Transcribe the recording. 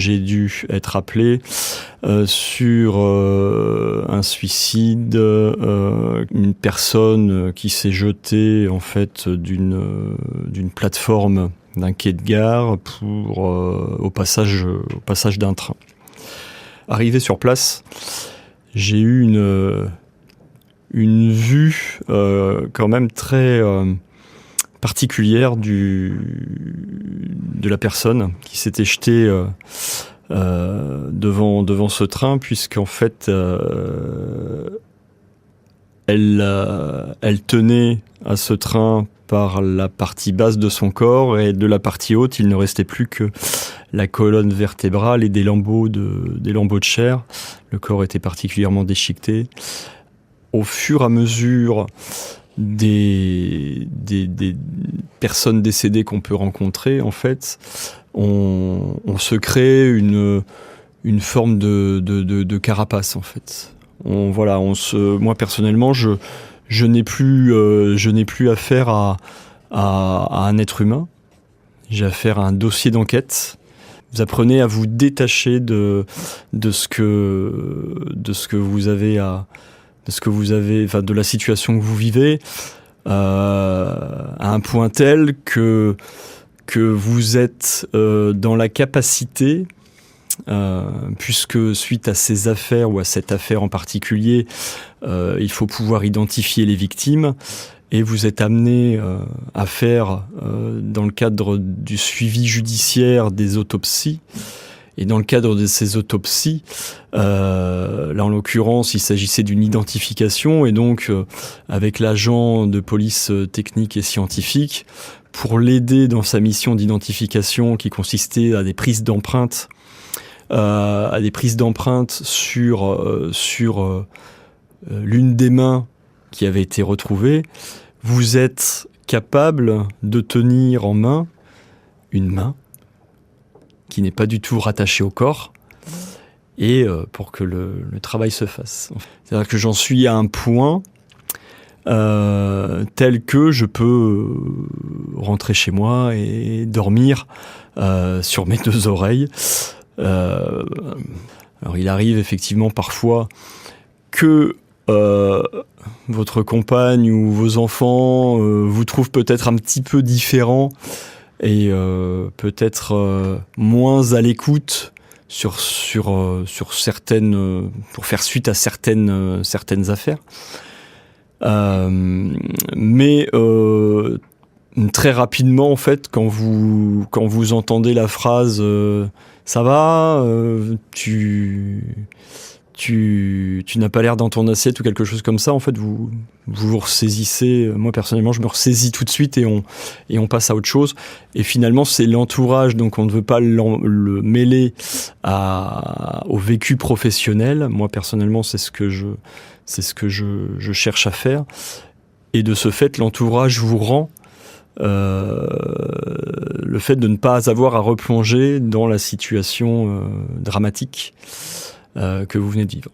J'ai dû être appelé sur un suicide, une personne qui s'est jetée en fait d'une plateforme d'un quai de gare au passage d'un train. Arrivé sur place, j'ai eu une vue quand même très particulière de la personne qui s'était jetée devant ce train, puisqu'en fait elle tenait à ce train par la partie basse de son corps, et de la partie haute il ne restait plus que la colonne vertébrale et des lambeaux de chair. Le corps était particulièrement déchiqueté. Au fur et à mesure des personnes décédées qu'on peut rencontrer, en fait, on se crée une forme de carapace, en fait. Moi personnellement, je n'ai plus affaire à un être humain. J'ai affaire à un dossier d'enquête. Vous apprenez à vous détacher de ce que vous avez de la situation que vous vivez, à un point tel que vous êtes dans la capacité, puisque suite à ces affaires ou à cette affaire en particulier, il faut pouvoir identifier les victimes, et vous êtes amené à faire, dans le cadre du suivi judiciaire, des autopsies. Et dans le cadre de ces autopsies, là en l'occurrence, il s'agissait d'une identification, et donc avec l'agent de police technique et scientifique, pour l'aider dans sa mission d'identification qui consistait à des prises d'empreintes, sur l'une des mains qui avait été retrouvée. Vous êtes capable de tenir en main une main qui n'est pas du tout rattachée au corps, et pour que le travail se fasse. C'est-à-dire que j'en suis à un point tel que je peux rentrer chez moi et dormir sur mes deux oreilles. Alors il arrive effectivement parfois que votre compagne ou vos enfants vous trouvent peut-être un petit peu différent, et peut-être moins à l'écoute sur certaines, pour faire suite à certaines affaires. Mais très rapidement, en fait, quand vous entendez la phrase ça va, tu n'as pas l'air dans ton assiette, ou quelque chose comme ça, en fait, vous ressaisissez. Moi, personnellement, je me ressaisis tout de suite, et on passe à autre chose. Et finalement, c'est l'entourage, donc on ne veut pas le mêler au vécu professionnel. Moi, personnellement, c'est ce que je cherche à faire. Et de ce fait, l'entourage vous rend le fait de ne pas avoir à replonger dans la situation dramatique que vous venez de vivre.